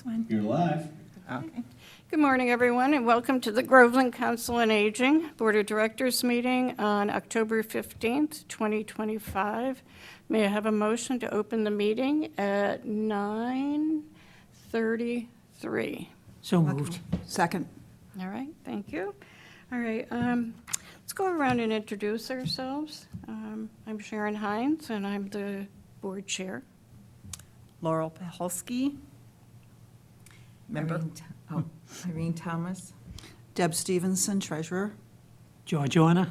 one? You're live. Okay. Good morning, everyone, and welcome to the Groveland Council on Aging Board of Directors meeting on October 15th, 2025. May I have a motion to open the meeting at 9:33? So moved. Second. All right, thank you. All right, let's go around and introduce ourselves. I'm Sharon Hines, and I'm the board chair. Laurel Paholsky. Member. Irene Thomas. Deb Stevenson, treasurer. George Orner.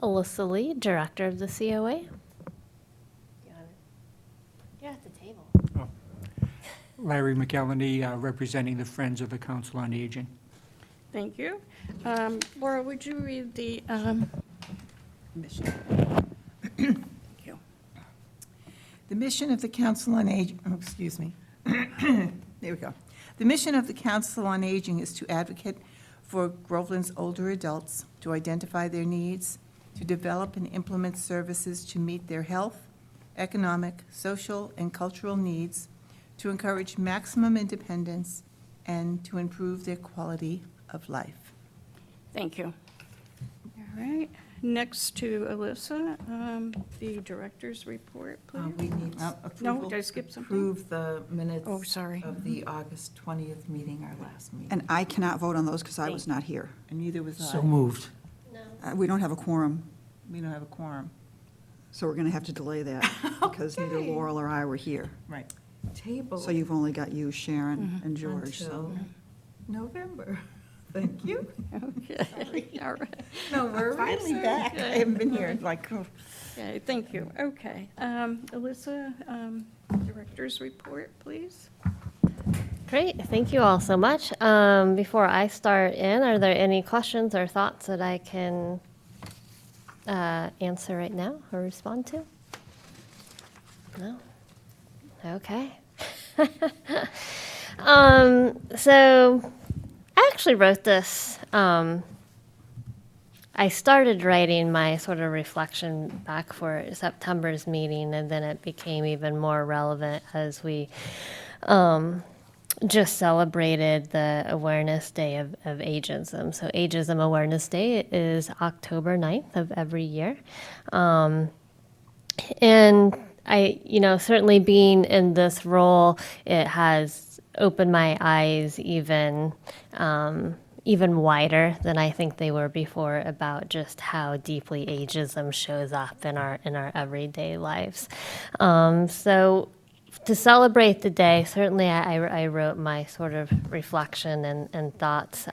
Alyssa Lee, Director of the COA. You're at the table. Larry McElhenney, representing the Friends of the Council on Aging. Thank you. Laura, would you read the Mission. thank you. The mission of the Council on Aging, excuse me. There we go. The mission of the Council on Aging is to advocate for Groveland's older adults, to identify their needs, to develop and implement services to meet their health, economic, social, and cultural needs, to encourage maximum independence, and to improve their quality of life. Thank you. All right, next to Alyssa, the director's report, please. We need No, approval. did I skip something? Approve the minutes Oh, sorry. of the August 20th meeting, our last meeting. And I cannot vote on those because I was not here. And neither was I. So moved. We don't have a quorum, We don't have a quorum. so we're going to have to delay that because neither Okay. Laurel or I were here. Right. Table So you've only got you, Sharon, and George, so. until November. Thank you. Okay, all right. No worries. Finally back. I haven't been here like, Okay, thank you. Okay. Alyssa, director's report, please. Great, thank you all so much. Before I start in, are there any questions or thoughts that I can answer right now or respond to? No? Okay. So I actually wrote this. I started writing my sort of reflection back for September's meeting, and then it became even more relevant as we just celebrated the Awareness Day of Ageism. So Ageism Awareness Day is October 9th of every year. And I, certainly being in this role, it has opened my eyes even wider than I think they were before about just how deeply ageism shows up in our everyday lives. So to celebrate the day, certainly I wrote my sort of reflection and thoughts.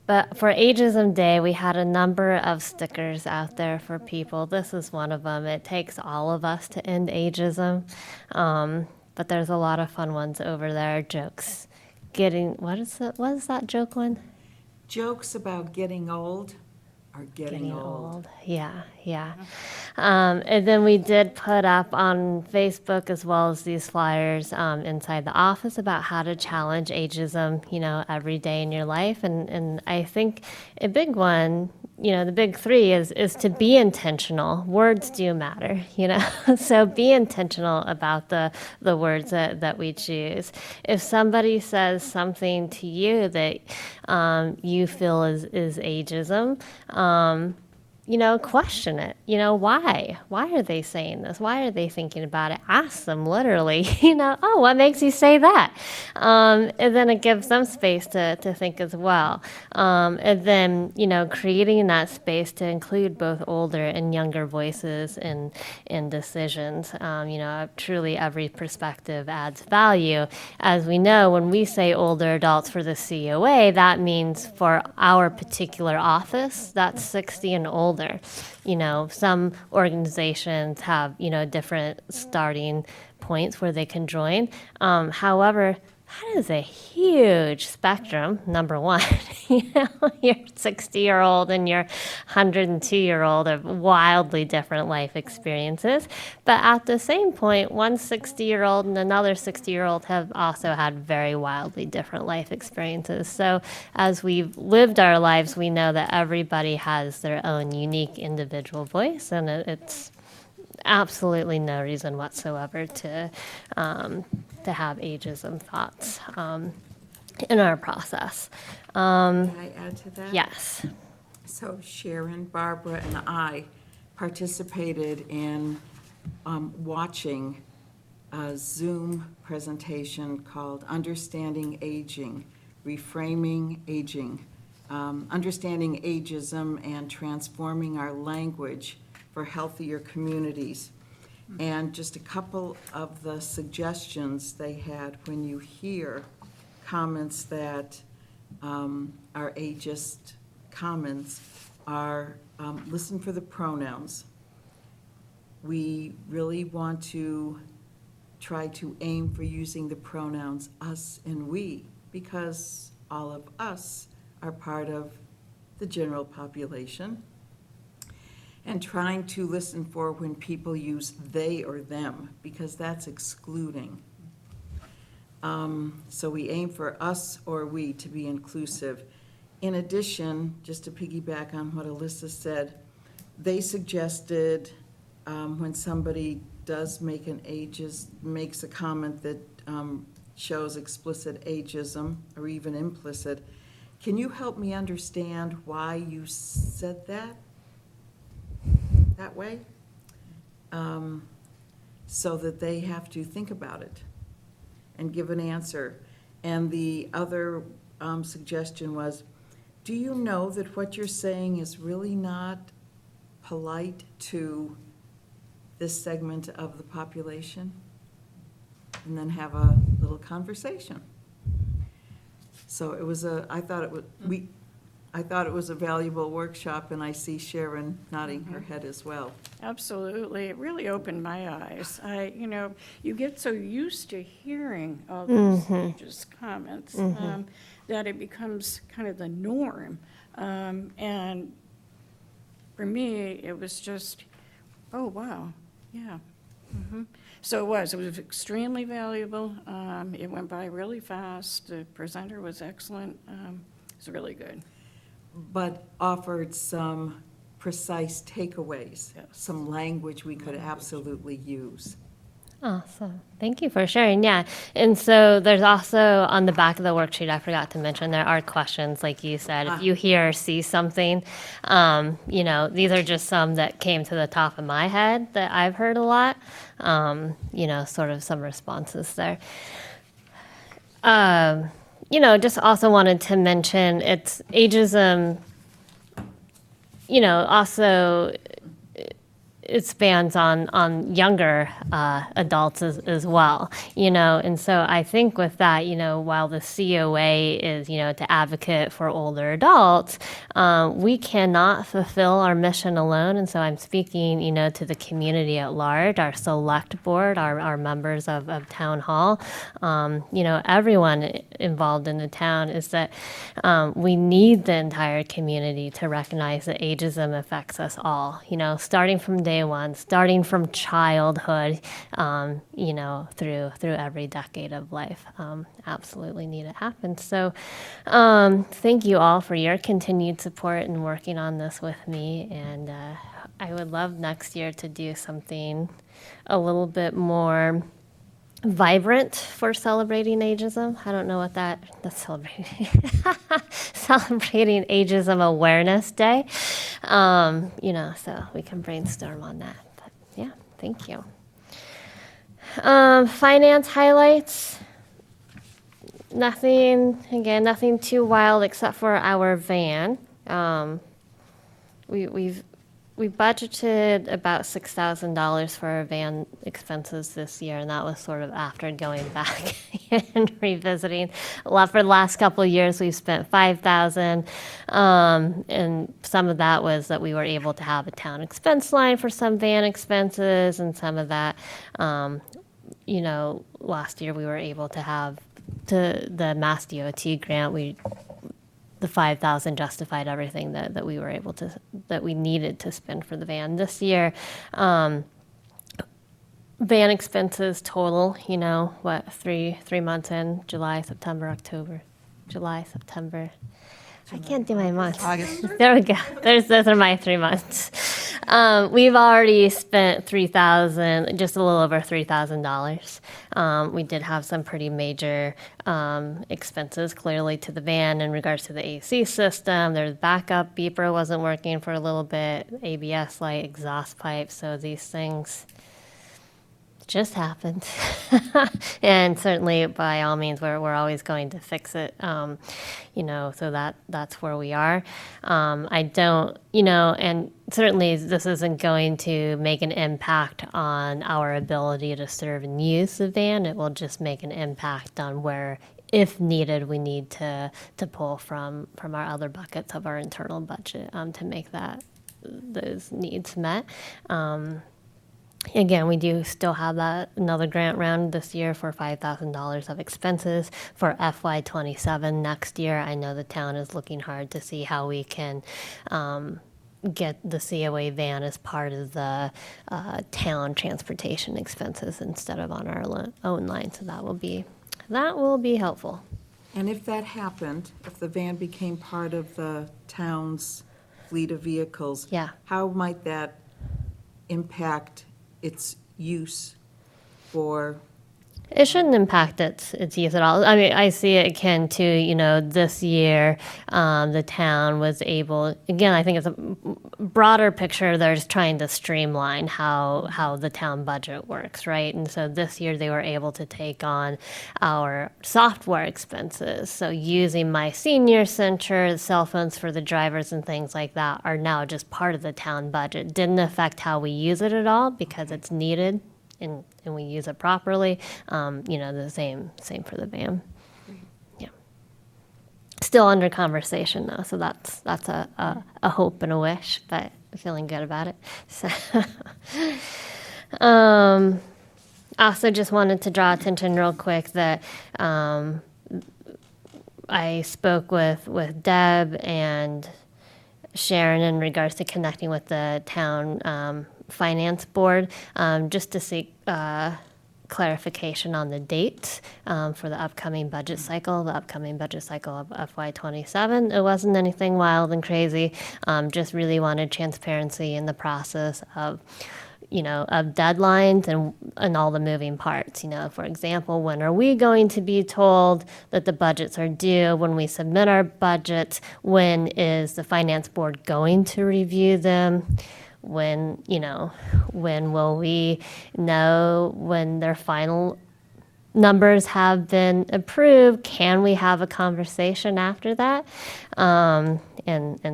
But for Ageism Day, we had a number of stickers out there for people. This is one of them. It takes all of us to end ageism. But there's a lot of fun ones over there. Jokes. What is that joke one? Jokes about getting old are getting old. Yeah. And then we did put up on Facebook as well as these flyers inside the office about how to challenge ageism, every day in your life. And I think a big one, the big three is to be intentional. Words do matter, so be intentional about the words that we choose. If somebody says something to you that you feel is ageism, question it. Why? Why are they saying this? Why are they thinking about it? Ask them literally, oh, what makes you say that? And then it gives them space to think as well. And then, creating that space to include both older and younger voices in decisions. Truly every perspective adds value. As we know, when we say older adults for the COA, that means for our particular office, that's 60 and older. Some organizations have, different starting points where they can join. However, that is a huge spectrum, number one. Your 60-year-old and your 102-year-old have wildly different life experiences. But at the same point, one 60-year-old and another 60-year-old have also had very wildly different life experiences. So as we've lived our lives, we know that everybody has their own unique individual voice, and it's absolutely no reason whatsoever to to have ageism thoughts in our process. Can I add to that? Yes. So Sharon, Barbara, and I participated in watching a Zoom presentation called Understanding Aging, Reframing Aging, Understanding Ageism and Transforming Our Language for Healthier Communities. And just a couple of the suggestions they had when you hear comments that are ageist comments are listen for the pronouns. We really want to try to aim for using the pronouns us and we, because all of us are part of the general population. And trying to listen for when people use they or them, because that's excluding. So we aim for us or we to be inclusive. In addition, just to piggyback on what Alyssa said, they suggested when somebody does make makes a comment that shows explicit ageism or even implicit, can you help me understand why you said that way? So that they have to think about it and give an answer. And the other suggestion was, do you know that what you're saying is really not polite to this segment of the population? And then have a little conversation. So it was I thought it was a valuable workshop, and I see Sharon nodding her head as well. Absolutely. It really opened my eyes. You get so used to hearing all these ageist comments that it becomes kind of the norm. And for me, it was just, oh, wow, yeah. So it was extremely valuable. It went by really fast. The presenter was excellent. It was really good. But offered some precise takeaways, Yes. some language we could absolutely use. Awesome. Thank you for sharing. Yeah. And so there's also on the back of the worksheet, I forgot to mention, there are questions, like you said. If you hear or see something, these are just some that came to the top of my head that I've heard a lot, sort of some responses there. Just also wanted to mention it's ageism, also it spans on younger adults as well, and so I think with that, while the COA is, to advocate for older adults, we cannot fulfill our mission alone, and so I'm speaking, to the community at large, our select board, our members of town hall, everyone involved in the town, is that we need the entire community to recognize that ageism affects us all, starting from day one, starting from childhood, through every decade of life. Absolutely need it happen. So thank you all for your continued support and working on this with me. And I would love next year to do something a little bit more vibrant for celebrating ageism. I don't know what that's celebrating. Celebrating Ageism Awareness Day. So we can brainstorm on that. But yeah, thank you. Finance highlights. Nothing too wild except for our van. We budgeted about $6,000 for our van expenses this year, and that was sort of after going back and revisiting. For the last couple of years, we've spent $5,000, and some of that was that we were able to have a town expense line for some van expenses, and some of that, last year we were able to have the Mass DOT grant. The $5,000 justified everything that we were able to, that we needed to spend for the van. This year, van expenses total, 3 months in, July, September, I can't do my months. August. There we go. Those are my 3 months. We've already spent just a little over $3,000. We did have some pretty major expenses, clearly, to the van in regards to the AC system. There's backup beeper wasn't working for a little bit, ABS light, exhaust pipe. So these things just happened. And certainly, by all means, we're always going to fix it. So that's where we are. I don't, and certainly this isn't going to make an impact on our ability to serve and use the van. It will just make an impact on where, if needed, we need to pull from our other buckets of our internal budget to make those needs met. Again, we do still have another grant round this year for $5,000 of expenses for FY27 next year. I know the town is looking hard to see how we can get the COA van as part of the town transportation expenses instead of on our own line. So that will be helpful. And if that happened, if the van became part of the town's fleet of vehicles, Yeah. how might that impact its use for? It shouldn't impact its use at all. I mean, I see it akin to, this year, the town was able, again, I think it's a broader picture. They're just trying to streamline how the town budget works, right? And so this year they were able to take on our software expenses. So using My Senior Center, the cell phones for the drivers and things like that are now just part of the town budget. Didn't affect how we use it at all because it's needed. And we use it properly. The same for the van. Yeah. Still under conversation though, so that's a hope and a wish, but feeling good about it. So, also just wanted to draw attention real quick that I spoke with Deb and Sharon in regards to connecting with the town finance board, just to seek clarification on the dates for the upcoming budget cycle of FY27. It wasn't anything wild and crazy, just really wanted transparency in the process of deadlines and all the moving parts. For example, when are we going to be told that the budgets are due? When we submit our budgets, when is the finance board going to review them? When will we know when their final numbers have been approved? Can we have a conversation after that? And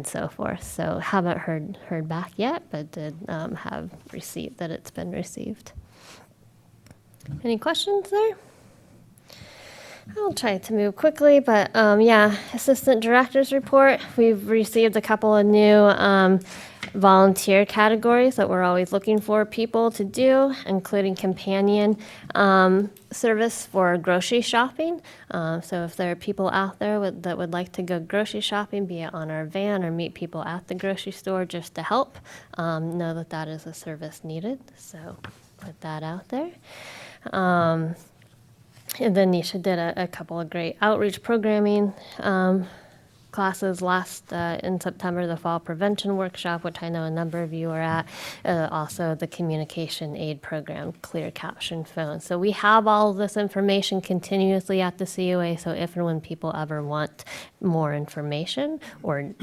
so forth. So haven't heard back yet, but did have received that it's been received. Any questions there? I'll try to move quickly, but assistant director's report. We've received a couple of new volunteer categories that we're always looking for people to do, including companion service for grocery shopping. So if there are people out there that would like to go grocery shopping, be it on our van or meet people at the grocery store just to help, know that is a service needed. So put that out there. And then Nisha did a couple of great outreach programming classes last in September, the fall prevention workshop, which I know a number of you are at, also the communication aid program, clear caption phone. So we have all of this information continuously at the COA, so if and when people ever want more information or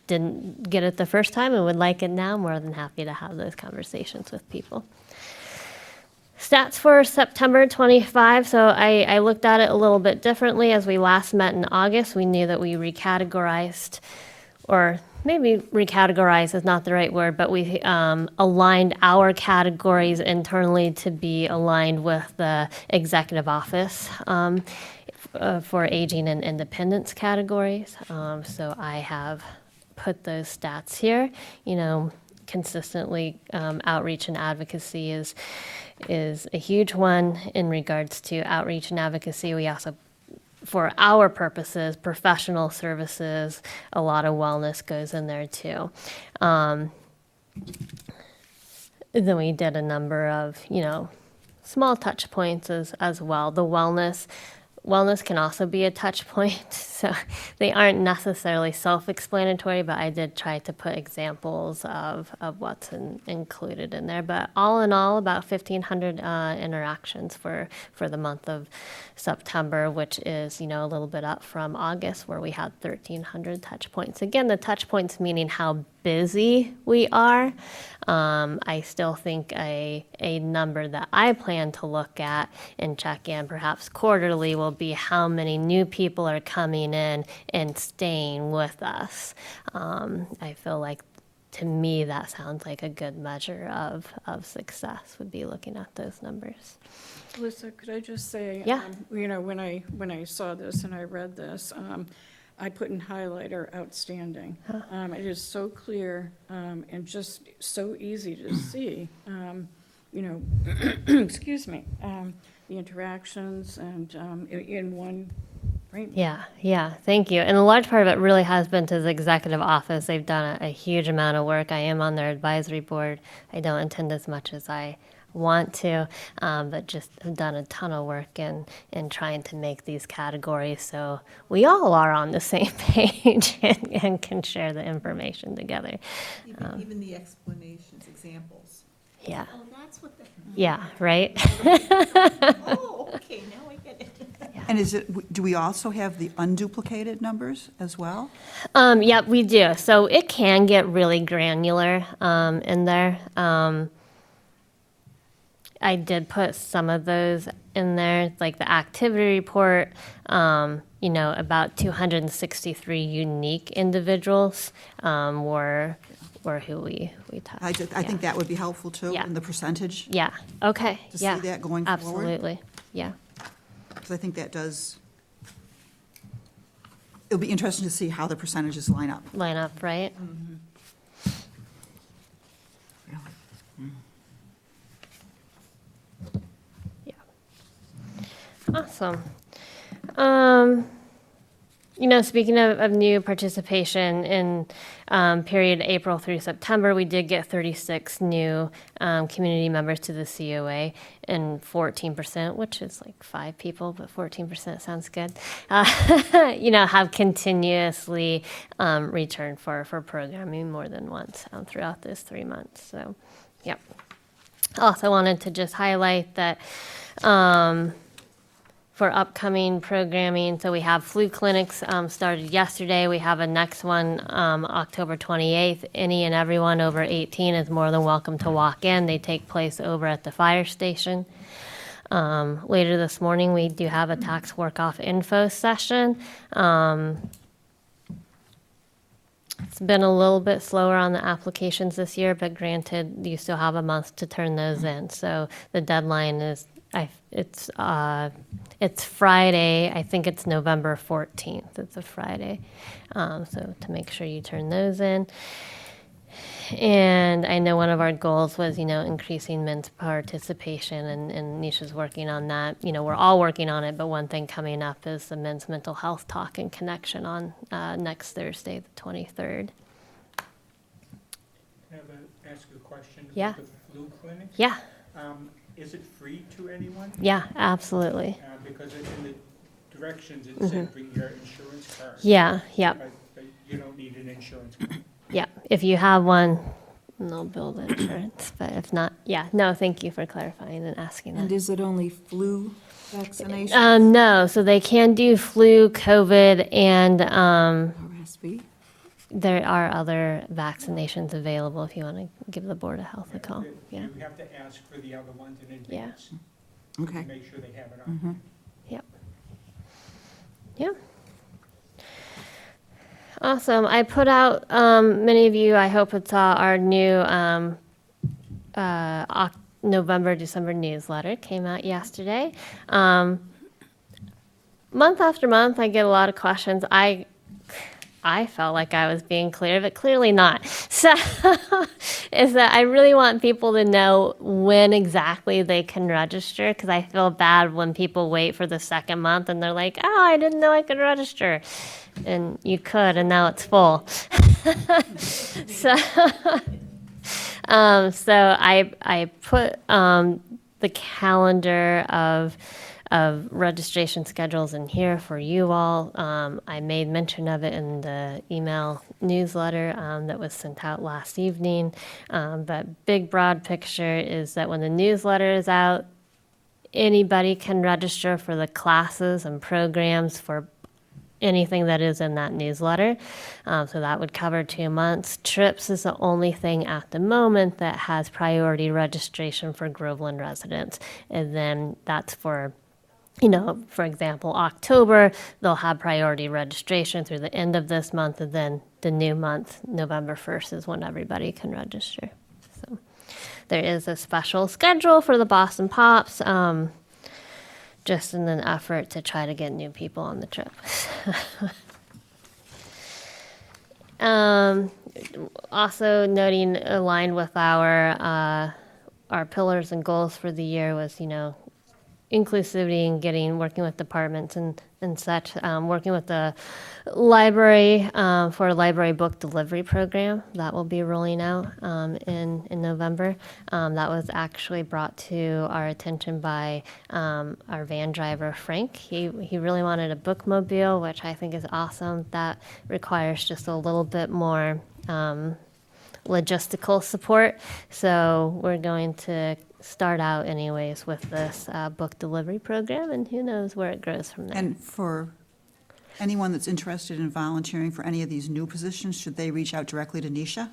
didn't get it the first time and would like it now, more than happy to have those conversations with people. Stats for September 25, so I looked at it a little bit differently. As we last met in August, we knew that we recategorized, or maybe recategorize is not the right word, but we aligned our categories internally to be aligned with the executive office for aging and independence categories. So I have put those stats here. Consistently, outreach and advocacy is a huge one in regards to outreach and advocacy. We also, for our purposes, professional services, a lot of wellness goes in there too. Then we did a number of, small touch points as well. The wellness, Wellness can also be a touch point, so they aren't necessarily self-explanatory, but I did try to put examples of what's included in there. But all in all, about 1,500 interactions for the month of September, which is, a little bit up from August, where we had 1,300 touch points. Again, the touch points meaning how busy we are. I still think a number that I plan to look at and check in perhaps quarterly will be how many new people are coming in and staying with us. I feel like, to me, that sounds like a good measure of success, would be looking at those numbers. Alyssa, could I just say? Yeah. When I saw this and I read this, I put in highlighter outstanding. It is so clear and just so easy to see, excuse me, the interactions and in one frame. Yeah, thank you. And a large part of it really has been to the executive office. They've done a huge amount of work. I am on their advisory board. I don't attend as much as I want to, but just have done a ton of work in trying to make these categories so we all are on the same page and can share the information together. Even the explanations, examples. Yeah. Oh, that's what the, Yeah, right? oh, okay, now I get it. And do we also have the unduplicated numbers as well? Yep, we do. So it can get really granular in there. I did put some of those in there, like the activity report, about 263 unique individuals were who we touched. I think that would be helpful, too, Yeah. in the percentage, Yeah, okay, to see yeah. that going forward. Absolutely, yeah. because I think that does, it'll be interesting to see how the percentages line up. Line up, right? Yeah. Awesome. Speaking of new participation in period April through September, we did get 36 new community members to the COA, and 14%, which is like 5 people, but 14% sounds good, have continuously returned for programming more than once throughout those 3 months. So, yep. Also wanted to just highlight that for upcoming programming, so we have flu clinics started yesterday. We have a next one October 28th. Any and everyone over 18 is more than welcome to walk in. They take place over at the fire station. Later this morning, we do have a tax work-off info session. It's been a little bit slower on the applications this year, but granted, you still have a month to turn those in. So the deadline is, it's Friday. I think it's November 14th. It's a Friday. So to make sure you turn those in. And I know one of our goals was, increasing men's participation, and Nisha's working on that. We're all working on it, but one thing coming up is the men's mental health talk and connection on next Thursday, the 23rd. Can I ask a question? Yeah. About the flu clinics? Yeah, Is it free to anyone? yeah, absolutely. Because in the directions, it said bring your insurance card. Yeah, yep, But you don't need an insurance card. yep. If you have one, they'll bill the insurance, but if not, yeah. No, thank you for clarifying and asking And that. is it only flu vaccination? No, so they can do flu, COVID, and RSV? there are other vaccinations available if you want to give the Board of Health a call. Yeah, You have to ask for the other ones in Yeah. advance. Okay. To make sure they have it on. yep. Yeah. Awesome. I put out, many of you, I hope it's our new November, December newsletter. Came out yesterday. Month after month, I get a lot of questions. I felt like I was being clear, but clearly not. So is that I really want people to know when exactly they can register, because I feel bad when people wait for the second month and they're like, oh, I didn't know I could register. And you could, and now it's full. So I put the calendar of registration schedules in here for you all. I made mention of it in the email newsletter that was sent out last evening. But big broad picture is that when the newsletter is out, anybody can register for the classes and programs for anything that is in that newsletter. So that would cover 2 months. Trips is the only thing at the moment that has priority registration for Groveland residents. And then that's for, for example, October, they'll have priority registration through the end of this month. And then the new month, November 1st, is when everybody can register. So there is a special schedule for the Boston Pops. Just in an effort to try to get new people on the trip. Also noting, aligned with our pillars and goals for the year was, inclusivity and working with departments and such, working with the library for a library book delivery program that will be rolling out in November. That was actually brought to our attention by our van driver, Frank. He really wanted a bookmobile, which I think is awesome. That requires just a little bit more logistical support. So we're going to start out anyways with this book delivery program, and who knows where it grows from there. And for anyone that's interested in volunteering for any of these new positions, should they reach out directly to Nisha?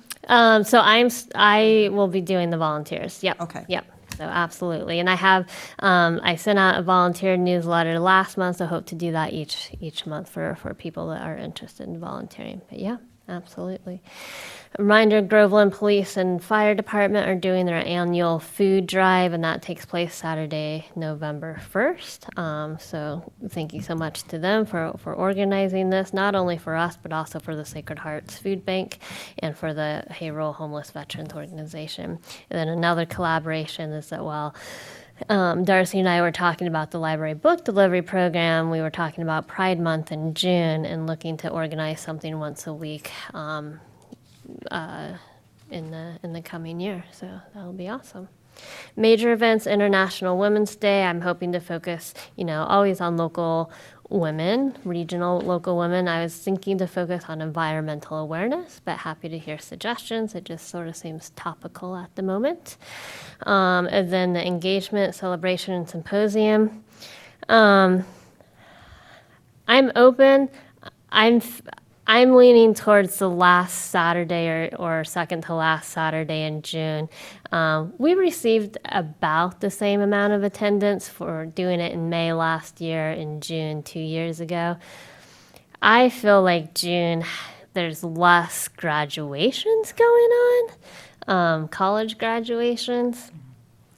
So I will be doing the volunteers. Yep. Okay. Yep. So absolutely, and I have I sent out a volunteer newsletter last month. So I hope to do that each month for people that are interested in volunteering. But yeah, absolutely. A reminder, Groveland Police and Fire Department are doing their annual food drive, and that takes place Saturday, November 1st. So thank you so much to them for organizing this, not only for us, but also for the Sacred Hearts Food Bank and for the Hayrole Homeless Veterans Organization. And then another collaboration is that Darcy and I were talking about the library book delivery program. We were talking about Pride Month in June and looking to organize something once a week in the coming year. So that'll be awesome. Major events, International Women's Day. I'm hoping to focus, always on local women, regional local women. I was thinking to focus on environmental awareness, but happy to hear suggestions. It just sort of seems topical at the moment. And then the engagement, celebration, and symposium. I'm open. I'm leaning towards the last Saturday or second to last Saturday in June. We received about the same amount of attendance for doing it in May last year, in June 2 years ago. I feel like June, there's less graduations going on, college graduations.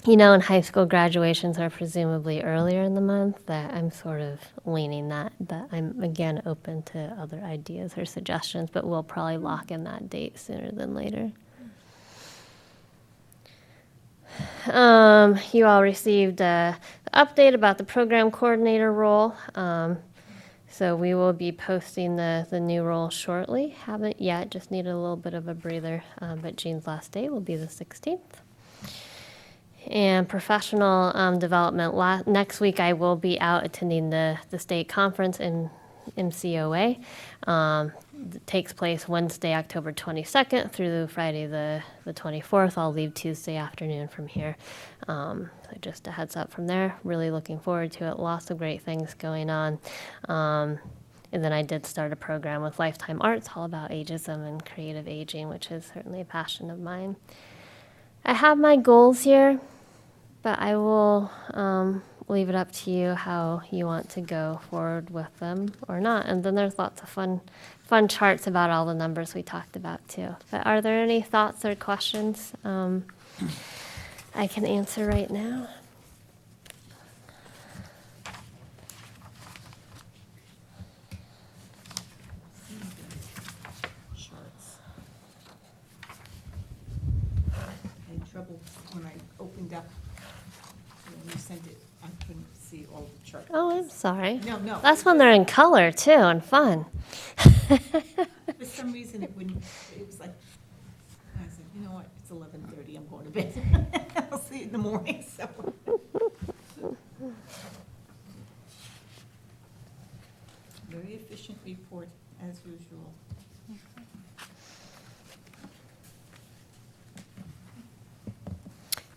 And high school graduations are presumably earlier in the month. That I'm sort of leaning that, but I'm again open to other ideas or suggestions, but we'll probably lock in that date sooner than later. You all received an update about the program coordinator role. So we will be posting the new role shortly. Haven't yet, just needed a little bit of a breather, but Jean's last day will be the 16th. And professional development. Next week, I will be out attending the state conference in MCOA. It takes place Wednesday, October 22nd through Friday the 24th. I'll leave Tuesday afternoon from here. So just a heads up from there. Really looking forward to it. Lots of great things going on. And then I did start a program with Lifetime Arts, all about ageism and creative aging, which is certainly a passion of mine. I have my goals here, but I will leave it up to you how you want to go forward with them or not. And then there's lots of fun charts about all the numbers we talked about too. But are there any thoughts or questions I can answer right now? Trouble when I opened up, when you sent it, I couldn't see all the charts. Oh, I'm sorry. No. That's when they're in color too and fun. For some reason, it was like, I said, you know what, it's 11:30, I'm going to bed. I'll see you in the morning, so.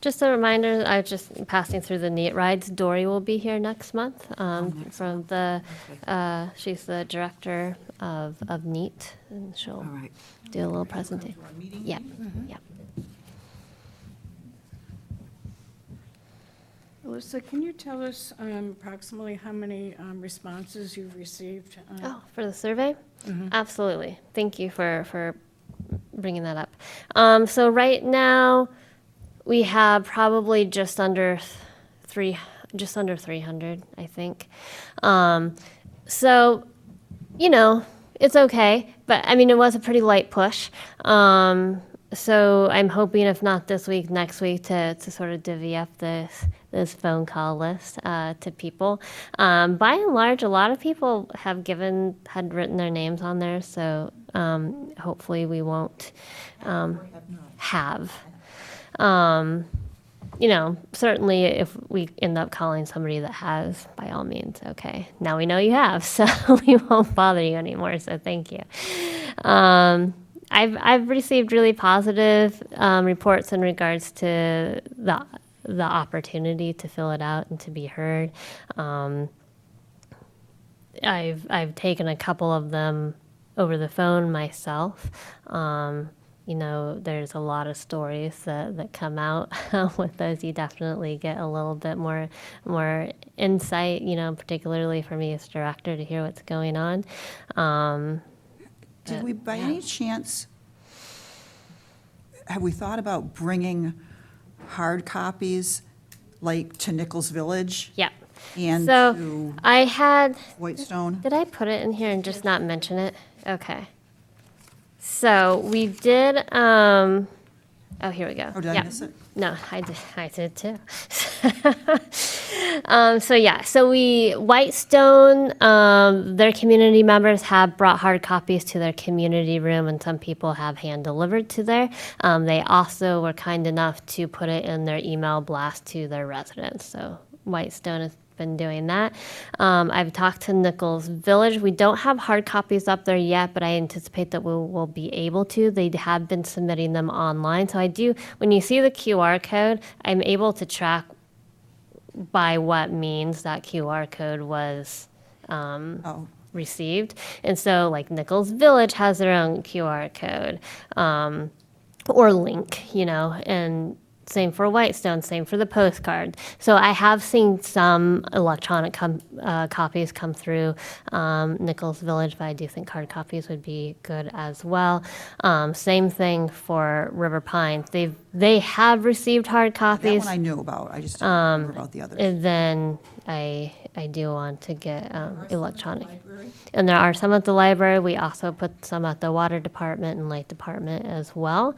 Just a reminder, I just passing through the NEAT rides. Dory will be here next month from the, she's the director of NEAT, and she'll All right. do a little presentation. To our meeting? Yep, yep. Alyssa, can you tell us approximately how many responses you've received? Oh, for the survey? Absolutely. Thank you for bringing that up. So right now, we have probably just under 300, I think. So, you know, it's okay, but I mean, it was a pretty light push. So I'm hoping, if not this week, next week, to sort of divvy up this phone call list to people. By and large, a lot of people had written their names on there, so hopefully we won't have. You know, certainly if we end up calling somebody that has, by all means, okay, now we know you have, so we won't bother you anymore, so thank you. I've received really positive reports in regards to the opportunity to fill it out and to be heard. I've taken a couple of them over the phone myself. You know, there's a lot of stories that come out with those. You definitely get a little bit more insight, you know, particularly for me as director, to hear what's going on. Did we, by any chance, have we thought about bringing hard copies, like to Nichols Village Yep. and So to I had, Whitestone? did I put it in here and just not mention it? Okay. So we did, oh, here we go. Or did I Yep. miss it? No, I did too. So Whitestone, their community members have brought hard copies to their community room, and some people have hand delivered to there. They also were kind enough to put it in their email blast to their residents. So Whitestone has been doing that. I've talked to Nichols Village. We don't have hard copies up there yet, but I anticipate that we will be able to. They have been submitting them online. So I do, when you see the QR code, I'm able to track by what means that QR code was Oh, received. And so, like, Nichols Village has their own QR code or link, you know, and same for Whitestone, same for the postcard. So I have seen some electronic copies come through Nichols Village, but I do think hard copies would be good as well. Same thing for River Pines. They have received hard that copies. one I knew about, I just didn't remember about the others. And then I do want to get electronic. And there are some at the library. We also put some at the water department and light department as well.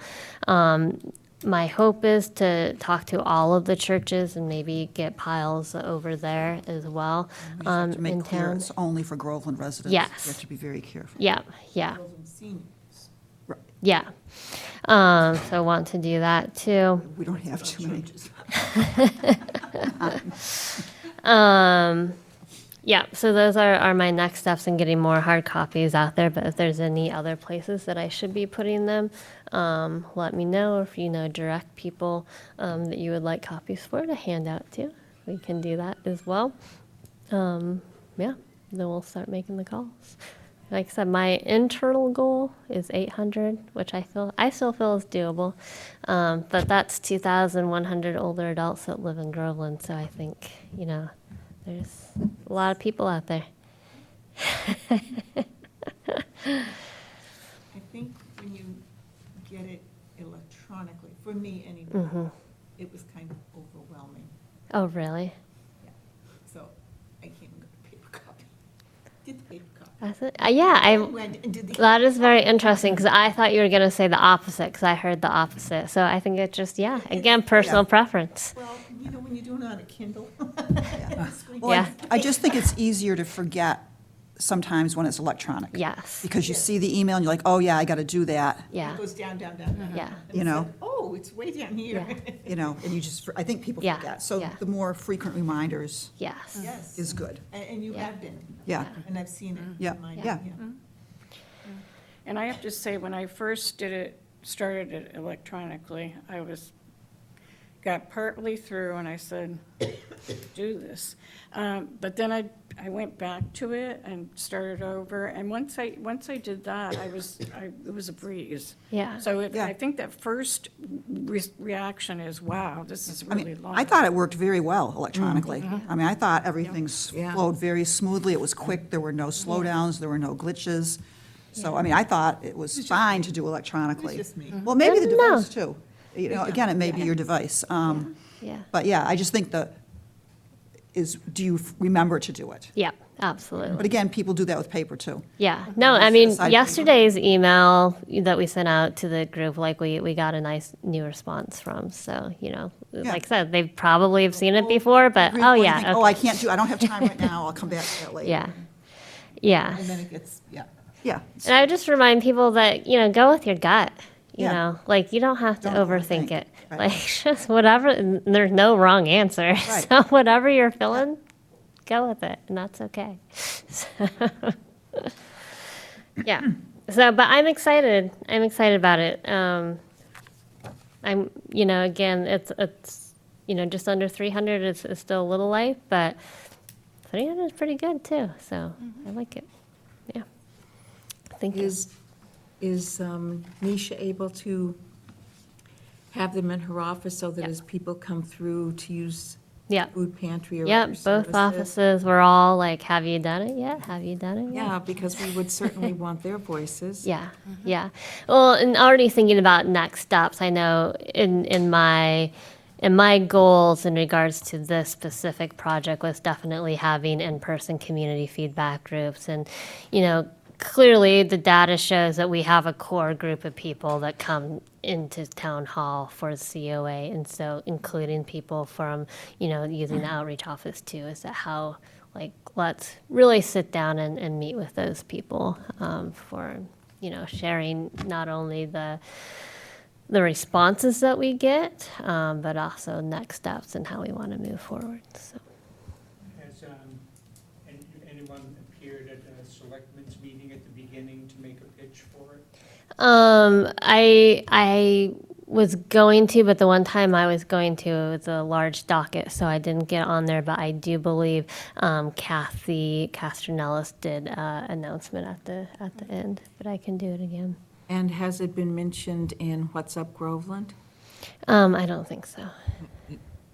My hope is to talk to all of the churches and maybe get piles over there as well We just have to in make clear town. it's only for Groveland residents. Yes. We have to be very careful. Yeah, yeah, Seniors. yeah. So I want to do that too. We don't have too many. Yeah, so those are my next steps in getting more hard copies out there. But if there's any other places that I should be putting them, let me know. Or if you know direct people that you would like copies for to hand out to, we can do that as well. Yeah, then we'll start making the calls. Like I said, my internal goal is 800, which I still feel is doable. But that's 2,100 older adults that live in Groveland. So I think, you know, there's a lot of people out there. I think when you get it electronically, for me anyway, it was kind of overwhelming. Oh, really? So I can't even go to paper copy. Did the paper copy. Went and did the. That is very interesting, because I thought you were going to say the opposite, because I heard the opposite. So I think it's just, again, personal preference. Well, you know, when you're doing it on a Kindle. Well, I- Yeah. I just think it's easier to forget sometimes when it's electronic. Yes. Because you see the email and you're like, oh, yeah, I got to do that, Yeah. It goes down, down, down, down. Yeah. And You it know. said, oh, it's way down here. Yeah. and you just, I think people Yeah, forget. So yeah. the more frequent reminders Yes. Yes. is good. And you Yeah. have been. Yeah. And I've seen it. Yeah, in mine, yeah. And I have to say, when I first started it electronically, I was got partly through, and I said, do this. But then I went back to it and started over, and once I did that, it was a breeze. Yeah. So Yeah. I think that first reaction is, wow, this is I really mean, long. I thought it worked very well electronically. I mean, I thought everything Yeah. flowed very smoothly. It was quick. There were no slowdowns. There were no glitches. So, I mean, I thought it was fine to do electronically. It's just me. Well, maybe the No. device too. You know, again, it may be your device. Yeah. But yeah, I just think do you remember to do it? Yeah, absolutely. But again, people do that with paper too. Yeah, no, I mean, Aside from- yesterday's email that we sent out to the group, like, we got a nice new response from, so, you know, like I said, they probably have seen it before, but, Agree, oh, or you yeah, think, okay. oh, I can't I don't have time right now. I'll come back to that later. Yeah, yeah. And then it gets, yeah. Yeah. And I would just remind people that, you know, go with your gut, you Yeah. know, like, you don't have to Don't overthink overthink, it. right. Like, just whatever, and there's no wrong answer, Right. so whatever you're feeling, go with it, and that's okay. Yeah, so, but I'm excited about it. I'm, you know, again, it's, you know, just under 300 is still a little light, but 300 is pretty good too, so I like it, yeah. Thank you. Is Nisha able to have them in her office so that Yeah. as people come through to use Yeah. food pantry or Yep, other both services? offices were all like, have you done it yet? Have you done it yet? Yeah, because we would certainly want their voices. Yeah, yeah. Well, and already thinking about next steps, I know in my goals in regards to this specific project was definitely having in-person community feedback groups. And, you know, clearly the data shows that we have a core group of people that come into town hall for the COA. And so including people from, you know, using the outreach office too, is that how, like, let's really sit down and meet with those people for, you know, sharing not only the responses that we get, but also next steps and how we want to move forward. So, Has anyone appeared at a selectmen's meeting at the beginning to make a pitch for it? I was going to, but the one time I was going to, it was a large docket, so I didn't get on there. But I do believe Kathy Castronellis did announcement at the end, but I can do it again. And has it been mentioned in What's Up Groveland? I don't think so.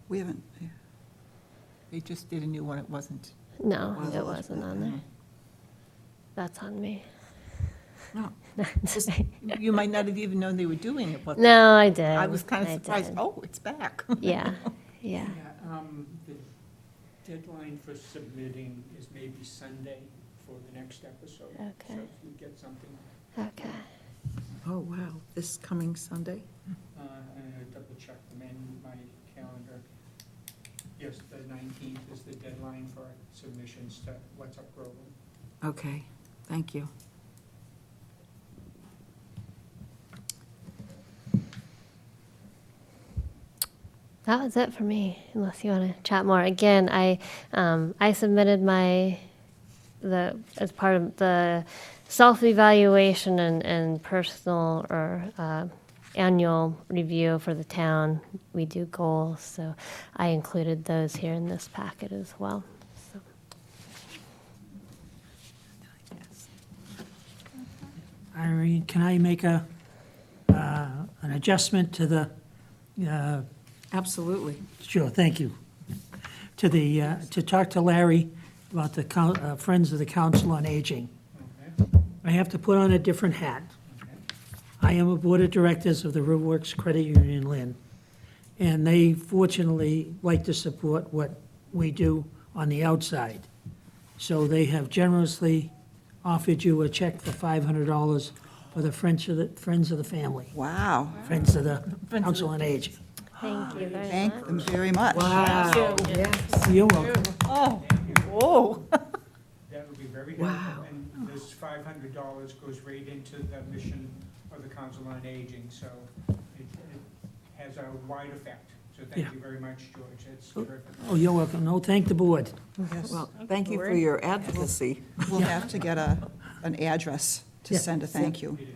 We haven't, They just did a new one, it wasn't. No, Well, it wasn't on there. That's on me. No. You might not have even known they were doing it, but No, I did. I was kind of I surprised, did. oh, it's back. Yeah, yeah. The deadline for submitting is maybe Sunday for the next episode. Okay. So if you get something, Okay. Oh, wow, this coming Sunday? double check them in my calendar. Yes, the 19th is the deadline for submissions to What's Up Groveland. Okay, thank you. That was it for me, unless you want to chat more. Again, I submitted as part of the self-evaluation and personal or annual review for the town. We do goals, so I included those here in this packet as well. So. Irene, can I make an adjustment to the, Absolutely. sure, thank you, to talk to Larry about the Friends of the Council on Aging. Okay? I have to put on a different hat. I am a Board of Directors of the Riverworks Credit Union, Lynn, and they fortunately like to support what we do on the outside. So they have generously offered you a check for $500 for the Friends of the Family, wow. Friends of the Council on Aging. Thank you very Thank much. them very much. Wow, yes. You're welcome. Oh, whoa. That would be very Wow. helpful. And this $500 goes right into the mission of the Council on Aging, so it has a wide effect. So Yeah. thank you very much, George. It's terrific. Oh, you're welcome. No, thank the board. Yes. Well, thank you for your advocacy. We'll have to get an address to Yeah. send a thank you. It is.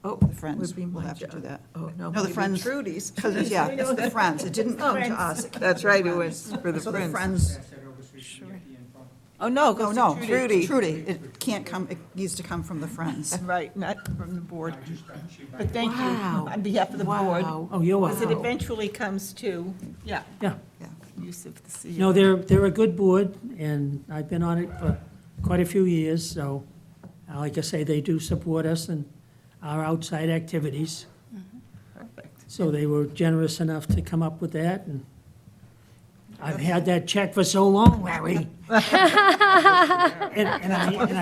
Oh, The Friends would be will my have to do job. that. Oh, no, No, the maybe Friends. Trudy's. Because, yeah, it's the Friends. It didn't come to us. It came That's to right, the it Friends. was for the So the Friends. Friends, Pass that over so you can get the info. Oh, no, no, goes no, to Trudy. Trudy. It can't come, it needs to come from the Friends. Right, not from the board. I just got she But thank you Wow. on behalf of the board. Wow. Oh, you're Because it welcome. eventually comes to, yeah, Yeah. use of the CEO. No, they're a good board, and I've been on it for quite a few years, so, like I say, they do support us in our outside activities. Perfect. So they were generous enough to come up with that, and I've had that check for so long, Larry. And I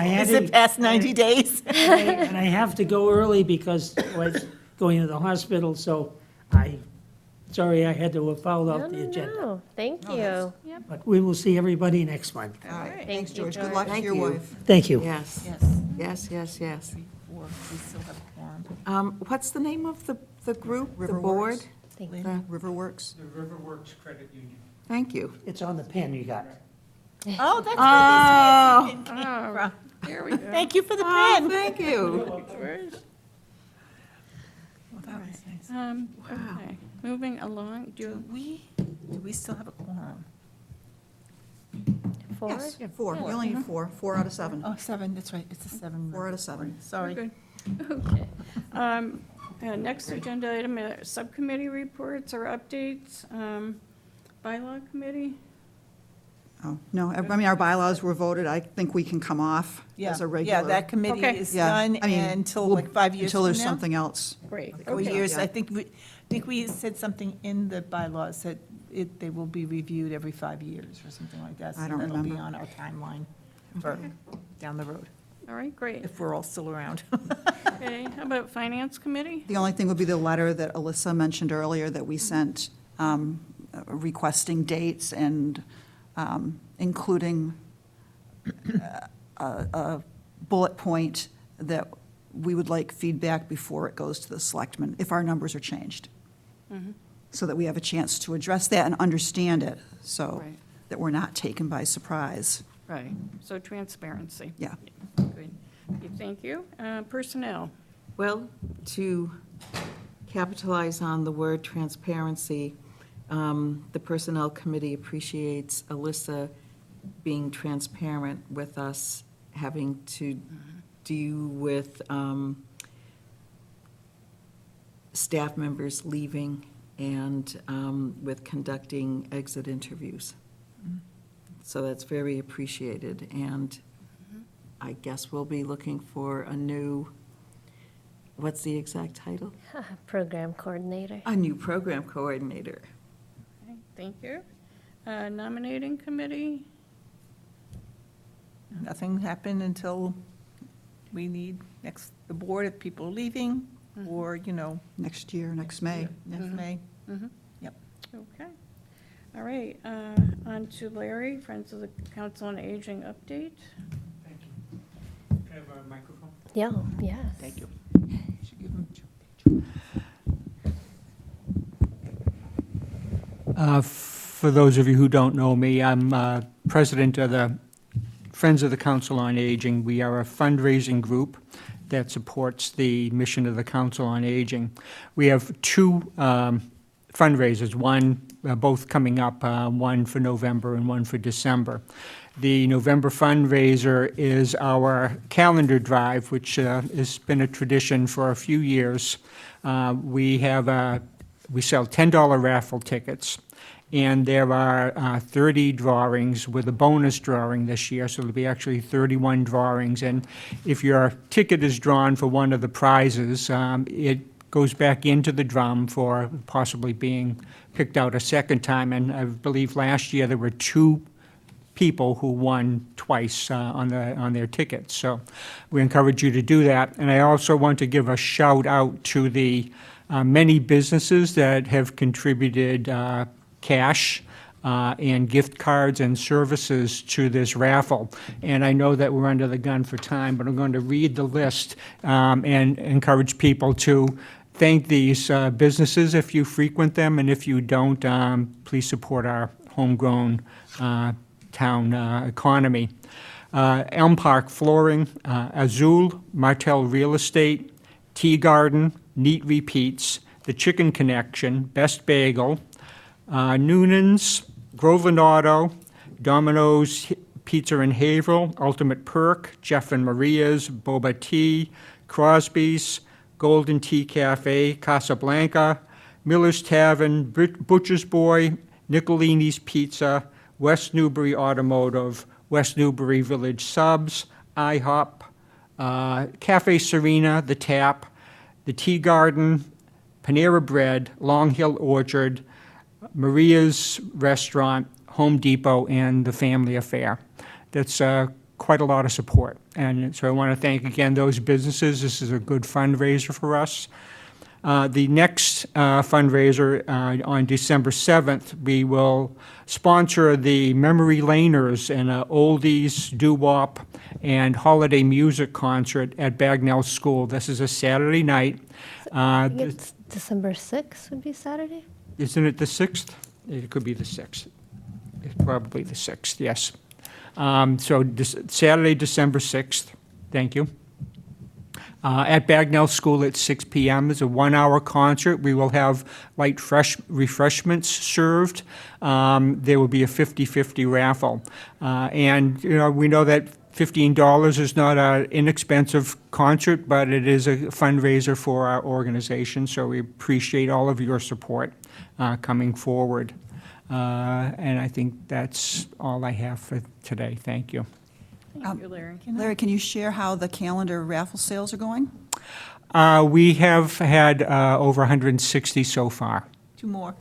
had Is it to, past 90 days? and I have to go early because I was going to the hospital, so sorry I had to have followed No, out the no, agenda. no. Thank No, you. that's- But we will see everybody next month. All right, right. thanks, Thank you, George. Good George. luck to Thank your you. wife. Thank you. Yes, Yes. yes, yes, yes. Or we still have a quorum. What's the name of the group, the Riverworks. board? Thank you. The- Riverworks. The Riverworks Credit Union. Thank you. It's on the pen you got. Oh, that's Oh, where this came from. There we go. Thank you for the oh, pen. thank you. Well, that was nice. Okay, moving along, Do we still have a quorum? Four? Yes, 4. You only need 4. 4 out of 7. Oh, 7, that's right, it's a 7. 4 out of 7. Sorry. Good. Okay. Next agenda item, subcommittee reports or updates. Bylaw committee? Oh, no, I mean, our bylaws were voted. I think we can come off Yeah, as a regular. yeah, that committee Okay. is Yeah, done I mean, until we'll- like 5 years Until from there's now? something else. Great. 4 Okay. years, Yeah. I think we said something in the bylaws that they will be reviewed every 5 years or something like that. I don't So that'll be remember. on our timeline for down the road, All right, great. if we're all still around. Okay, how about finance committee? The only thing would be the letter that Alyssa mentioned earlier that we sent requesting dates and including a bullet point that we would like feedback before it goes to the selectmen, if our numbers are changed. So that we have a chance to address that and understand it, so Right. that we're not taken by surprise. Right, so transparency. Yeah. Good. Okay, thank you. Personnel. Well, to capitalize on the word transparency, the Personnel Committee appreciates Alyssa being transparent with us, having to deal with staff members leaving and with conducting exit interviews. So that's very appreciated, and I guess we'll be looking for a new, what's the exact title? Program coordinator. A new program coordinator. Okay, thank you. Nominating committee. Nothing happened until we need the board, if people are leaving, or, Next year, next May. next May. Okay. All right, on to Larry, Friends of the Council on Aging update. Thank you. Can I have a microphone? Yeah, yes. Thank you. Should give them- For those of you who don't know me, I'm president of the Friends of the Council on Aging. We are a fundraising group that supports the mission of the Council on Aging. We have 2 fundraisers, both coming up, one for November and one for December. The November fundraiser is our calendar drive, which has been a tradition for a few years. We sell $10 raffle tickets, and there are 30 drawings with a bonus drawing this year, so there'll be actually 31 drawings. And if your ticket is drawn for one of the prizes, it goes back into the drum for possibly being picked out a second time. And I believe last year there were 2 people who won twice on their tickets. So we encourage you to do that. And I also want to give a shout out to the many businesses that have contributed cash and gift cards and services to this raffle. And I know that we're under the gun for time, but I'm going to read the list and encourage people to thank these businesses if you frequent them, and if you don't, please support our homegrown town economy. Elm Park Flooring, Azul, Martel Real Estate, Tea Garden, Neat Repeats, The Chicken Connection, Best Bagel, Noonan's, Groveland Auto, Domino's Pizza in Haverhill, Ultimate Perk, Jeff and Maria's, Boba Tea, Crosby's, Golden Tea Cafe, Casablanca, Miller's Tavern, Butcher's Boy, Nicolini's Pizza, West Newbury Automotive, West Newbury Village Subs, IHOP, Cafe Serena, The Tap, The Tea Garden, Panera Bread, Long Hill Orchard, Maria's Restaurant, Home Depot, and The Family Affair. That's quite a lot of support. And so I want to thank again those businesses. This is a good fundraiser for us. The next fundraiser on December 7th, we will sponsor the Memory Laners and oldies, doo-wop, and holiday music concert at Bagnell School. This is a Saturday night. I think it's December 6th would be Saturday. Isn't it the 6th? It could be the 6th. It's probably the 6th, yes. So Saturday, December 6th. Thank you. At Bagnell School at 6 p.m. is a 1-hour concert. We will have light refreshments served. There will be a 50-50 raffle. And, you know, we know that $15 is not an inexpensive concert, but it is a fundraiser for our organization, so we appreciate all of your support coming forward. And I think that's all I have for today. Thank you. Thank you, Larry. Larry, can you share how the calendar raffle sales are going? We have had over 160 so far, 2 more.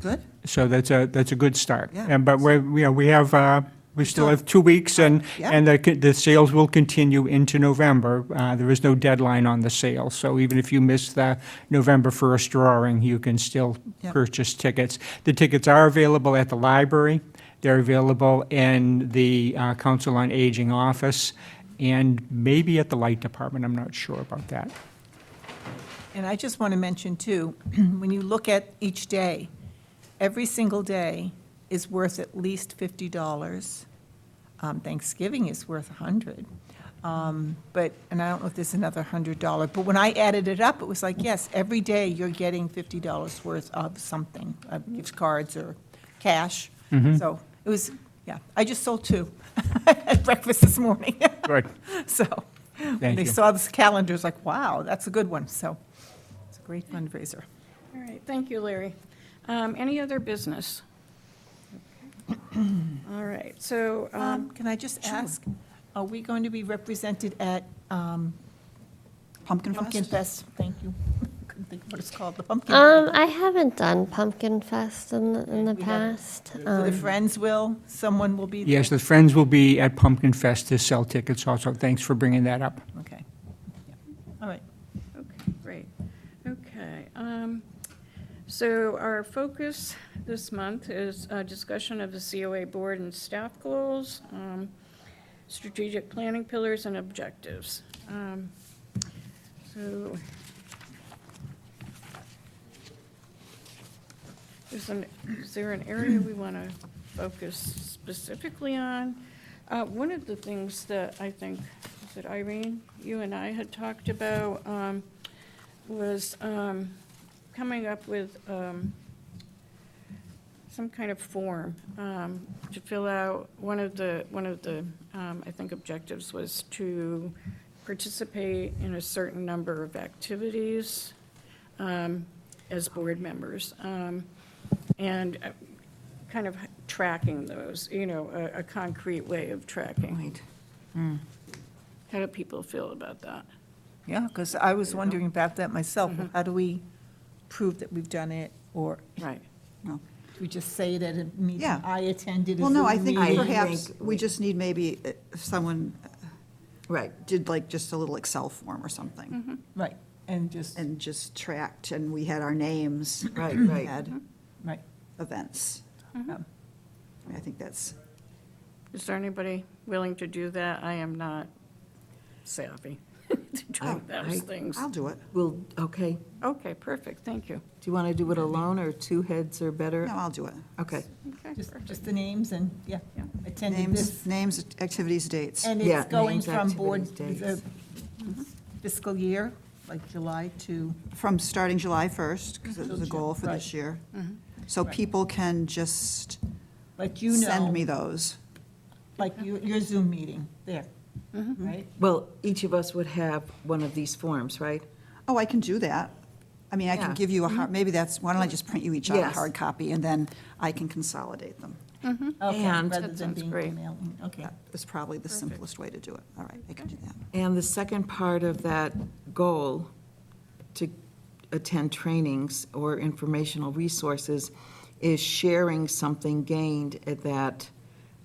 Good? so that's a good start. Yeah. And but we still have 2 weeks, and Yeah. the sales will continue into November. There is no deadline on the sale, so even if you miss the November 1st drawing, you can still Yeah. purchase tickets. The tickets are available at the library. They're available in the Council on Aging office, and maybe at the Light Department. I'm not sure about that. And I just want to mention, too, when you look at each day, every single day is worth at least $50. Thanksgiving is worth $100. But, and I don't know if there's another $100, but when I added it up, it was like, yes, every day you're getting $50 worth of something, gift cards or cash. So it was, yeah, I just sold 2 at breakfast this morning. Good. So when Thank they you. saw this calendar, it's like, wow, that's a good one. So it's a great fundraiser. All right, thank you, Larry. Any other business? All right, so, Can I just ask, are we going to be represented at Pumpkin Pumpkin Fest? Fest? Thank you. Couldn't think of what it's called, the Pumpkin. I haven't done Pumpkin Fest in the We haven't. past. So the friends will, someone will be there? Yes, the Friends will be at Pumpkin Fest to sell tickets also. Thanks for bringing that up. Okay. Yeah. All right. okay, great. Okay, so our focus this month is a discussion of the COA board and staff goals, strategic planning pillars and objectives. So is there an area we want to focus specifically on? One of the things that I think, that Irene, you and I had talked about, was coming up with some kind of form to fill out. One of the I think objectives was to participate in a certain number of activities as board members, and kind of tracking those, you know, a concrete way of tracking. Right. How do people feel about that? Yeah, because I was wondering about that myself. How do we prove that we've done it? Or Right. do we just say it at a meeting? Yeah. I attended a Well, no, I Zoom think meeting. perhaps think we just need maybe if someone Right. did like just a little Excel form or something, Right, and just, and just tracked, and we had our names. Right, we right. had right. events. I mean, I think that's, Is there anybody willing to do that? I am not savvy to doing those things. I'll do it. Well, okay. Okay, perfect, thank you. Do you want to do it alone, or 2 heads are better? No, I'll do it. Okay. Okay, Just the names and, yeah, Yeah. attended this. Names, activities, dates. And Yeah, it's going names, from board, activities, the dates. fiscal year like July to, From starting July 1st, because it was a goal for this Right. year. So people can just like you know. send me those. Like your Zoom meeting, there, right? Well, each of us would have one of these forms, right? Oh, I can do that. I mean, I can Yeah. give you a hard, maybe that's, why don't I just print you each out a Yes. hard copy, and then I can consolidate them. Okay, And- rather That than sounds being great. emailing, okay. That is probably the simplest way to do it. All right, I can do that. And the second part of that goal, to attend trainings or informational resources, is sharing something gained at that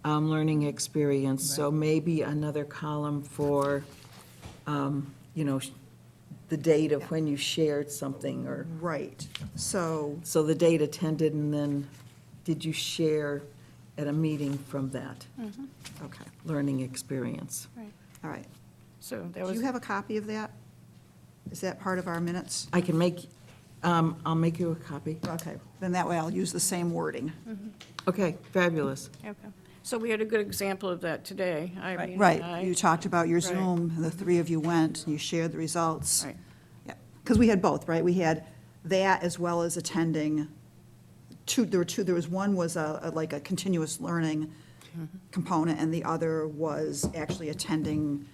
learning experience. So maybe another column for, the date of when you shared something, or, Right, so, so the date attended, and then did you share at a meeting from that okay, learning experience? all right. So that Do was, you have a copy of that? Is that part of our minutes? I can make, I'll make you a copy. Okay, then that way I'll use the same wording. Okay, fabulous. okay. So we had a good example of that today. Irene and Right, I. you talked about your Right. Zoom, and the three of you went, and you shared the results. Right. Yeah, because we had both, right? We had that as well as attending there were two, there was one was like a continuous learning component, and the other was actually attending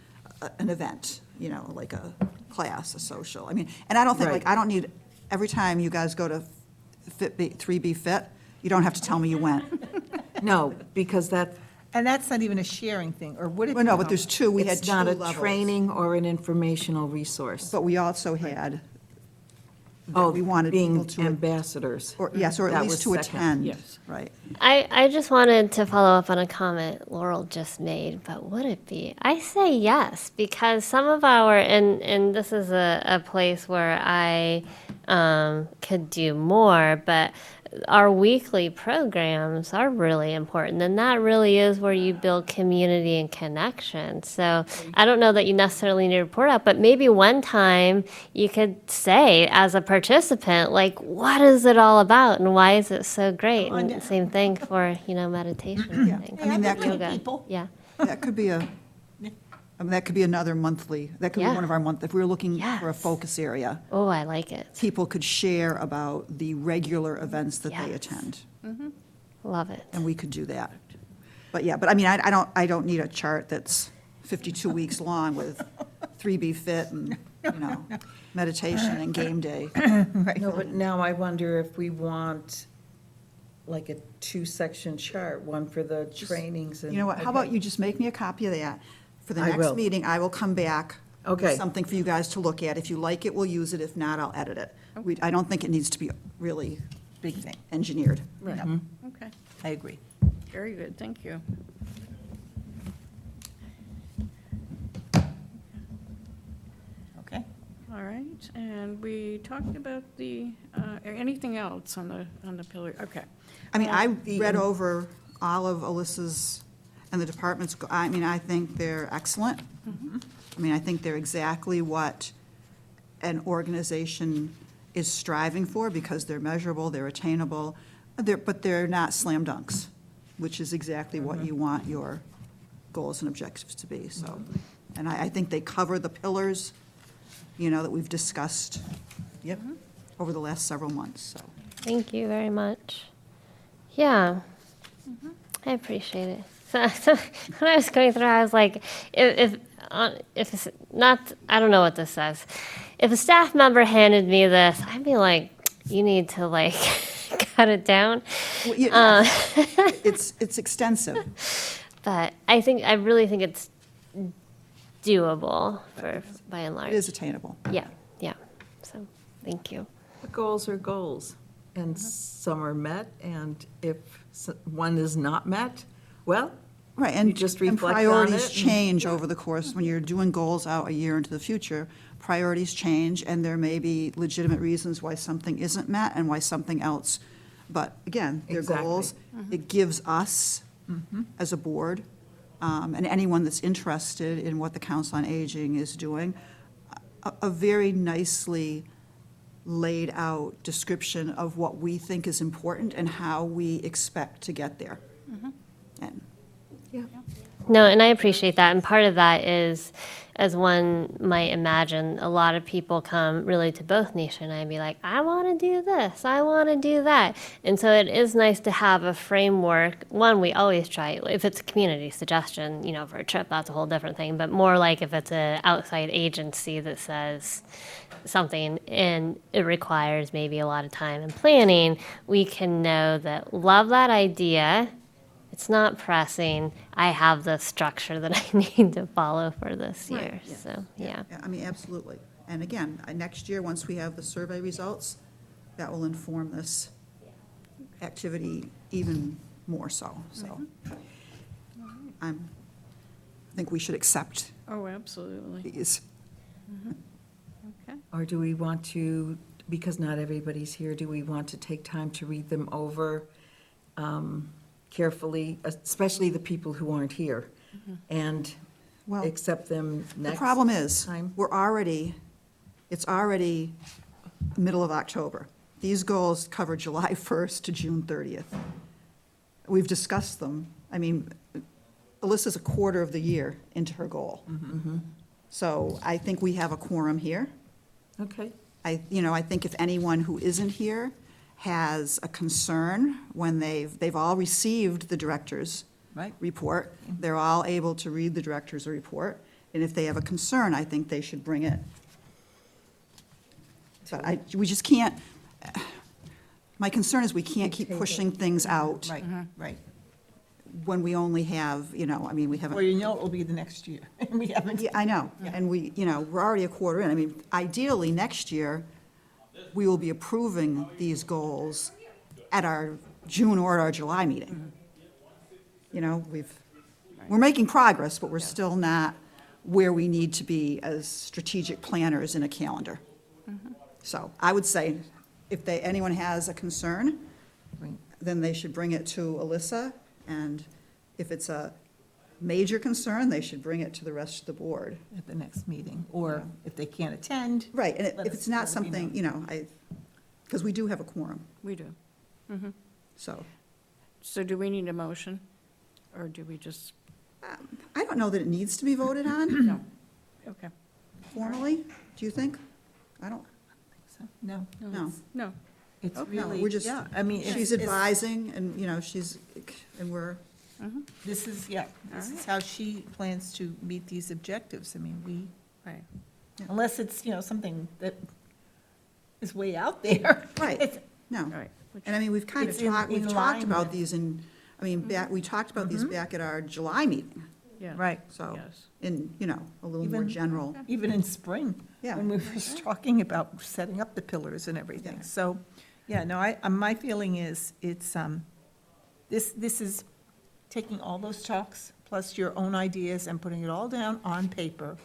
an event, like a class, a social. I mean, and I don't think, Right. I don't need, every time you guys go to 3B Fit, you don't have to tell me you went. No, because that, And that's not even a sharing thing, or would it? Well, no, but there's two, we had it's two not a levels. training or an informational resource. But we also had, Oh, we wanted people being to, ambassadors. or, yes, or at That least was to second. attend. Yes. Right. I just wanted to follow up on a comment Laurel just made, but would it be? I say yes, because some of and this is a place where I could do more, but our weekly programs are really important, and that really is where you build community and connection. So I don't know that you necessarily need to report out, but maybe one time you could say as a participant, like, what is it all about and why is it so great? And same thing for, meditation. Yeah. things. I mean, that could, Yoga. people. Yeah. that could be that could be another monthly, that could be Yeah. one of our if we were looking for a Yes. focus area, Oh, I like it. people could share about the regular events that they Yes. attend, Love it. and we could do that. But yeah, but I mean, I don't need a chart that's 52 weeks long with 3B Fit and, meditation and game day. No, but now I wonder if we want like a two-section chart, one for the trainings and. You know what, how about you just make me a copy of that? For the I next will. meeting, I will come back with Okay. something for you guys to look at. If you like it, we'll use it. If not, I'll edit it. I don't think it needs to be really Big thing, engineered. Right. Mm-hmm. Okay, I agree. very good, thank you. Okay. All right, and we talked about anything else on the pillar? Okay. I mean, I read over all of Alyssa's and the department's, I mean, I think they're excellent. I mean, I think they're exactly what an organization is striving for, because they're measurable, they're attainable, but they're not slam dunks, which is exactly what you want your goals and objectives to be, so. And I think they cover the pillars, that we've discussed, over the last several months, so. Thank you very much. Yeah, I appreciate it. So when I was going through, I was like, if it's not, I don't know what this says. If a staff member handed me this, I'd be like, you need to cut it down. Well, yeah, it's extensive. But I really think it's doable by and large. It is attainable. Yeah. So, thank you. The goals are goals, and some are met, and if one is not met, well, Right, and You just and reflect on priorities it. change over the course, when you're doing goals out a year into the future, priorities change, and there may be legitimate reasons why something isn't met and why something else, but again, they're Exactly. goals. It gives us, as a board, and anyone that's interested in what the Council on Aging is doing, a very nicely laid out description of what we think is important and how we expect to get there. And No, and I appreciate that. And part of that is, as one might imagine, a lot of people come really to both Nisha and I and be like, I want to do this, I want to do that. And so it is nice to have a framework. One, we always try, if it's a community suggestion, you know, for a trip, that's a whole different thing. But more like if it's an outside agency that says something and it requires maybe a lot of time and planning, we can know that, love that idea. It's not pressing. I have the structure that I need to follow for this year. yeah. So, yeah. I mean, absolutely. And again, next year, once we have the survey results, that will inform this activity even more so, so. I think we should accept Oh, absolutely. these. Okay. Or do we want to, because not everybody's here, do we want to take time to read them over carefully, especially the people who aren't here, and Well, accept them the next problem is, time? it's already middle of October. These goals cover July 1st to June 30th. We've discussed them. I mean, Alyssa's a quarter of the year into her goal. So I think we have a quorum here. Okay, I think if anyone who isn't here has a concern when they've all received the director's Right. report, they're all able to read the director's report, and if they have a concern, I think they should bring it. But we just can't, my concern is we can't keep pushing things out Right, right. when we only have, we haven't. Or you know it will be the next year, and we haven't. Yeah, I know, and we're already a quarter in. I mean, ideally, next year, we will be approving these goals at our June or our July meeting. We're making progress, but we're still not where we need to be as strategic planners in a calendar. So I would say, if anyone has a concern, Right. then they should bring it to Alyssa, and if it's a major concern, they should bring it to the rest of the board. At the next meeting, or if they can't attend. Right, and Let if us- it's not let me something, because we do have a quorum, We do. so. So do we need a motion? Or do we just, I don't know that it needs to be voted on no? Okay. formally, do you think? I don't, So, No, no. No. it's Okay. No, really, we're just- yeah, I mean, She's it's, advising, and, and we're, this is, yeah, this is how she plans to meet these objectives. I mean, Right. unless it's, something that is way out there. right, It's- no. Right. Which- And I mean, we've kind of It's in- talked, we've in talked line about with- these we talked about these back at our July meeting, Yeah. Right, so, Yes. in, a little more Even- general. even in spring. Yeah. When we were talking about setting up the pillars and everything. Yeah. So, yeah, no, my feeling is, it's, this is taking all those talks, plus your own ideas, and putting it all down on paper.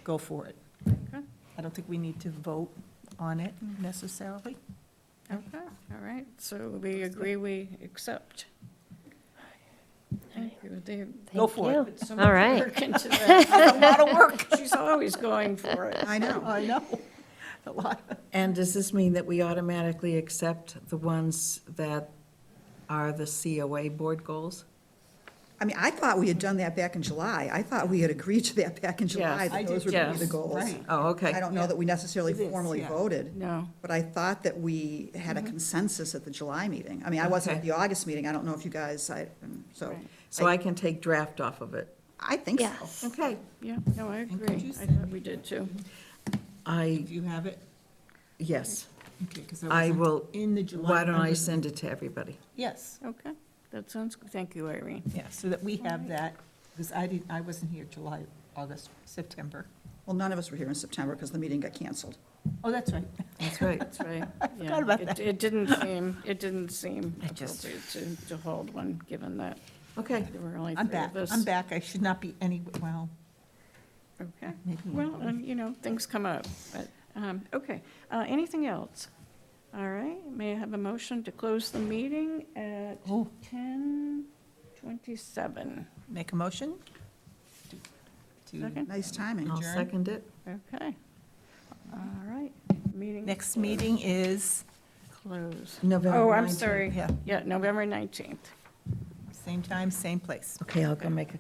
Go for it. Okay. I don't think we need to vote on it necessarily. Okay, all right. So we agree we accept. Thank you. They Go Thank for it. you. put so All much right. work into that. A lot of work. She's always going for it. I know. I know, a lot. and does this mean that we automatically accept the ones that are the COA board goals? I mean, I thought we had done that back in July. I thought we had agreed to that back in July, Yes. that I those did, were going to be yes. the goals. Right. Oh, okay. I don't know that we necessarily It is, formally yeah. voted, No. but I thought that we had a consensus at the July meeting. I mean, I wasn't at Okay. the August meeting, I don't know if you guys, so, Right. So I can take draft off of it? I think so. Yes. Okay. Yeah, no, I could agree. you I send thought we did too. Do I, you have it? yes, Okay, 'cause I wasn't will, In the July. why don't I under- send it to everybody? Yes, Okay, that sounds, good. Thank you, Irene. yeah, so that we have that, because I wasn't here July, August, September. Well, none of us were here in September because the meeting got canceled. Oh, that's right. That's right. That's right. forgot about that. It didn't seem I just- appropriate to hold one, given that Okay. there were only I'm three back, of us. I'm back, I should not be any, well, Okay, maybe. well, things come up, but, okay. Anything else? All right, may I have a motion to close the meeting at Oh. 10:27? Make a motion? to- Second? Nice timing. I'll Adjourn. second it. Okay. All right, meeting. Next meeting is, Close. November Oh, I'm 19th. sorry. yeah, Yeah, November 19th. same time, same place. Okay, I'll go make a